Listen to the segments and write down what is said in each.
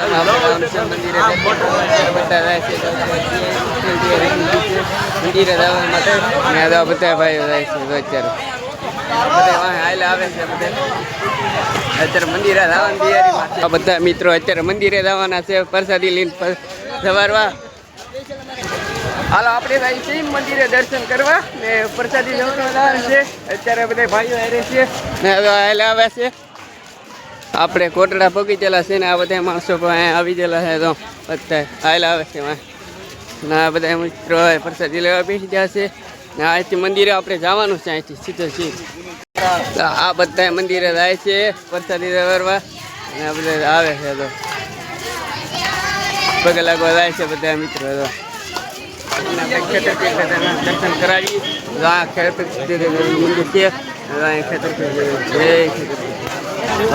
મંદિરે બધા જાય છે મંદિરે જવા માટે બધા ભાઈઓ જાય છે અત્યારે બધા હાલ આવે છે અત્યારે મંદિરે જવાની તૈયારીમાં બધા મિત્રો અત્યારે મંદિરે જવાના છે પ્રસાદી લઈને સવારવા હાલો આપણે ભાઈ છીએ મંદિરે દર્શન કરવા ને પ્રસાદી જવાનું છે અત્યારે બધા ભાઈઓ હારે છે ને હવે હાલ આવે છે આપણે કોટડા પગી ગયેલા છે ને આ બધા માણસો પણ આવી ગયેલા છે તો બધા હાલ આવે છે ને આ બધા મિત્રો પ્રસાદી લેવા બેસી ગયા છે ને અહીંથી મંદિરે આપણે જવાનું છે અહીંથી સીધે સીધ આ બધા મંદિરે જાય છે પ્રસાદી લેવા ને આ બધા આવે છે તો પગે લાગવા જાય છે બધા મિત્રો તો દર્શન કરાવી મંદિર છે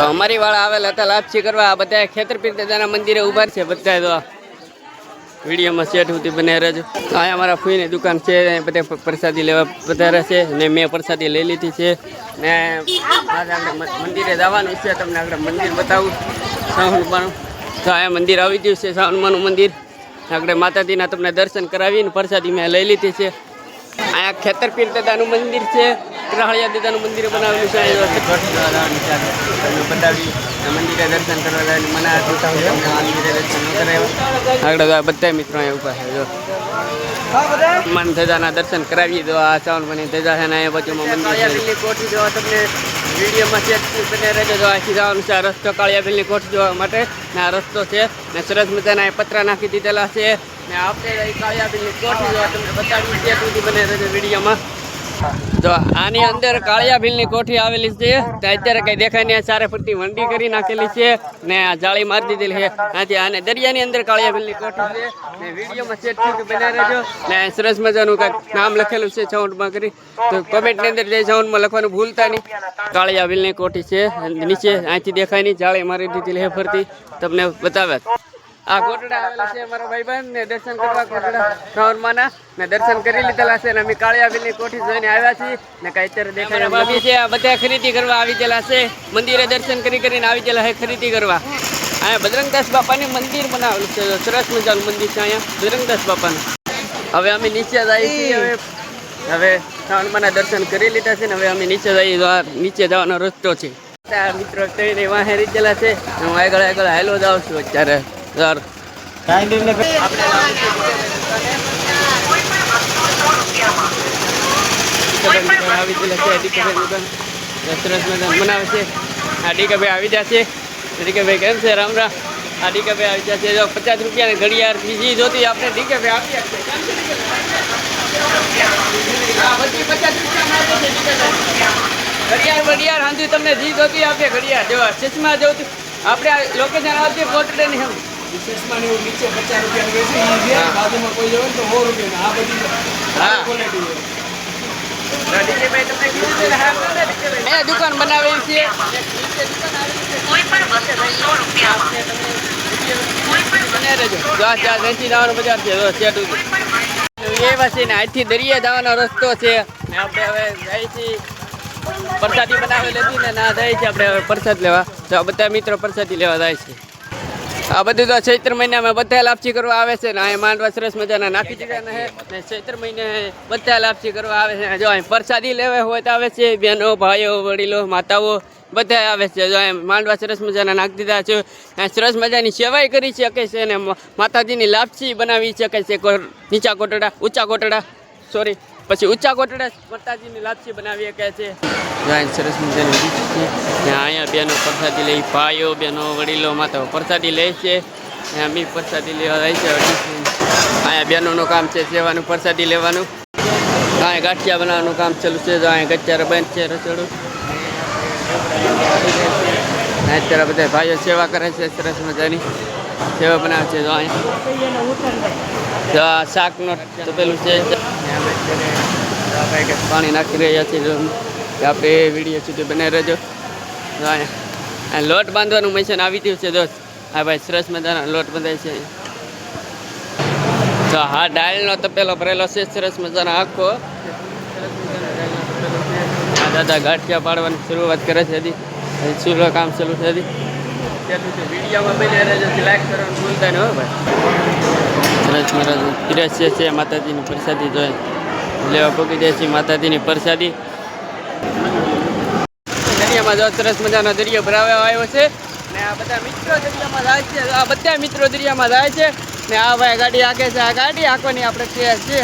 અમારી વાળા આવેલા હતા લાપસી કરવા આ બધા ખેતરપીર દાદાના મંદિરે ઉભા છે બધા તો વિડીયોમાં સેટ સુધી બને રહેજો અહીંયા અમારા ફૂઈની દુકાન છે બધા પ્રસાદી લેવા વધારે છે ને મેં પ્રસાદી લઈ લીધી છે ને મંદિરે જવાનું છે તમને આગળ મંદિર બતાવું સાવનમાનું તો અહીંયા મંદિર આવી ગયું છે સાવનમાનું મંદિર આગળ માતાજીના તમને દર્શન કરાવીને પ્રસાદી મેં લઈ લીધી છે અહીંયા ખેતરપીર દાદાનું મંદિર છે ગ્રહળિયા દાદાનું મંદિર બનાવેલું છે બતાવી મંદિરે દર્શન કરવા મને મંદિરે દર્શન ન કરાવ્યા આગળ બધા મિત્રો અહીંયા ઉભા છે જો હનુમાન ધજાના દર્શન કરાવી દો આ સાવનમાની ધજા છે ને અહીંયા બાજુમાં મંદિર કોઠી જોવા તમને વિડીયોમાં ચેક બને રહેજો જો આખી જવાનું છે આ રસ્તો કાળિયાબેલની કોઠી જોવા માટે ને આ રસ્તો છે ને સરસ મજાના પતરા નાખી દીધેલા છે ને આપણે કાળિયાબેલની કોઠી જોવા તમને બતાવી ચેક સુધી બને રહેજો વિડીયોમાં તો આની અંદર કાળિયાભીલની કોઠી આવેલી છે તો અત્યારે કઈ દેખાય નહીં ચારે ફરતી વંડી કરી નાખેલી છે ને આ જાળી મારી દીધેલી છે ત્યાંથી આને દરિયાની અંદર કાળિયાભીલની કોઠી છે ને વિડીયોમાં સેટ સુધી બનાવી રહેજો ને સરસ મજાનું કંઈક નામ લખેલું છે સાઉન્ડમાં કરી તો કોમેન્ટની અંદર જે સાઉન્ડમાં લખવાનું ભૂલતા નહીં કાળિયાભીલની કોઠી છે નીચે અહીંથી દેખાય નહીં જાળી મારી દીધેલી છે ફરતી તમને બતાવે આ કોટડા આવેલા છે અમારા ભાઈબંધ ને દર્શન કરવા કોટડા સાવનમાના ને દર્શન કરી લીધેલા છે ને અમે કાળિયાબેલની કોઠી જોઈને આવ્યા છીએ ને કઈ અત્યારે દેખાય બાકી છે આ બધા ખરીદી કરવા આવી ગયેલા છે મંદિરે દર્શન કરીને આવી ગયેલા છે ખરીદી કરવા અહીંયા બજરંગદાસ બાપાનું મંદિર બનાવેલું છે સરસ મજાનું મંદિર છે અહીંયા બજરંગદાસ બાપાનું હવે અમે નીચે જઈએ છીએ હવે સાવનમાના દર્શન કરી લીધા છે ને હવે અમે નીચે જઈએ નીચે જવાનો રસ્તો છે મિત્રો થઈને વાહે રીતેલા છે હું આગળ હાલો જાઉં છું અત્યારે સર આવી બનાવે છે આ ડીકાભાઈ આવી જશે ડીકાભાઈ કેમ છે રામ રામ આ ડીકાભાઈ આવી જશે જો 50 રૂપિયાની ઘડિયાળ બીજી જોતી આપણે ડીકાભાઈ ઘડિયાળ હાંધી તમને જી જોતી આપે ઘડિયાળ જો ચશ્મા જોતી આપણે લોકેશન આવતી કોટડે ની ચશ્મા ને નીચે 50 રૂપિયા વેચે છે બાજુમાં કોઈ જોવે તો 100 રૂપિયા આ બધી હા ક્વોલિટી છે દુકાન બનાવેલી છે કોઈ પણ વસ્તુ 100 રૂપિયા બજાર છે એ વાત છે ને આજથી દરિયા જવાનો રસ્તો છે ને આપણે હવે જાય છીએ પ્રસાદી બનાવેલી હતી ને ના જાય છે આપણે હવે પ્રસાદ લેવા તો બધા મિત્રો પ્રસાદી લેવા જાય છે આ બધું તો ચૈત્ર મહિનામાં બધા લાપસી કરવા આવે છે ને અહીં માંડવા સરસ મજાના નાખી દીધા ને ચૈત્ર મહિને બધા લાપસી કરવા આવે છે જો અહીં પ્રસાદી લેવા હોય તો આવે છે બહેનો ભાઈઓ વડીલો માતાઓ બધા આવે છે જો અહીં માંડવા સરસ મજાના નાખી દીધા છે સરસ મજાની સેવાય કરી શકે છે અને માતાજીની લાપસી બનાવી શકે છે નીચા કોટડા ઊંચા કોટડા સોરી પછી ઊંચા કોટડા માતાજીની લાપસી બનાવી શકે છે સરસ મજાની અહીંયા બેનો પ્રસાદી લઈ ભાઈઓ બહેનો વડીલો માતાઓ પ્રસાદી લે છે અમે પ્રસાદી લેવા જાય છે અહીંયા બહેનોનું કામ છે સેવાનું પ્રસાદી લેવાનું અહીંયા ગાંઠિયા બનાવવાનું કામ ચાલુ છે જો અહીંયા ગચ્ચારો બંધ છે રસોડું અત્યારે બધા ભાઈઓ સેવા કરે છે સરસ મજાની સેવા બનાવે છે જો અહીંયા શાકનો પેલું છે પાણી નાખી રહ્યા છે આપણે વિડીયો સુધી બનાવી રહેજો લોટ બાંધવાનું મશીન આવી ગયું છે દોસ્ત હા ભાઈ સરસ મજાના લોટ બંધાય છે તો હા દાળનો તપેલો ભરેલો છે સરસ મજાનો આખો દાદા ગાંઠિયા પાડવાની શરૂઆત કરે છે હજી ચૂલો કામ ચાલુ છે હજી ચાલુ છે. વિડીયોમાં બને રહેજો, લાઈક કરવાનું ભૂલતા નહીં હો ભાઈ. સરસ મહારાજ પીરસ્ય છે માતાજીની પ્રસાદી જોઈએ લેવા પગી જાય છે માતાજીની પ્રસાદી. દરિયામાં જો સરસ મજાનો દરિયો ભરાવા આવ્યો છે ને આ બધા મિત્રો દરિયામાં જાય છે. આ બધા મિત્રો દરિયામાં જાય છે ને આ ભાઈ ગાડી હાકે છે. આ ગાડી હાંકવાની આપણે કેસ છે.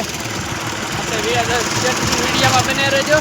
આપણે વિડીયોમાં બને રહેજો.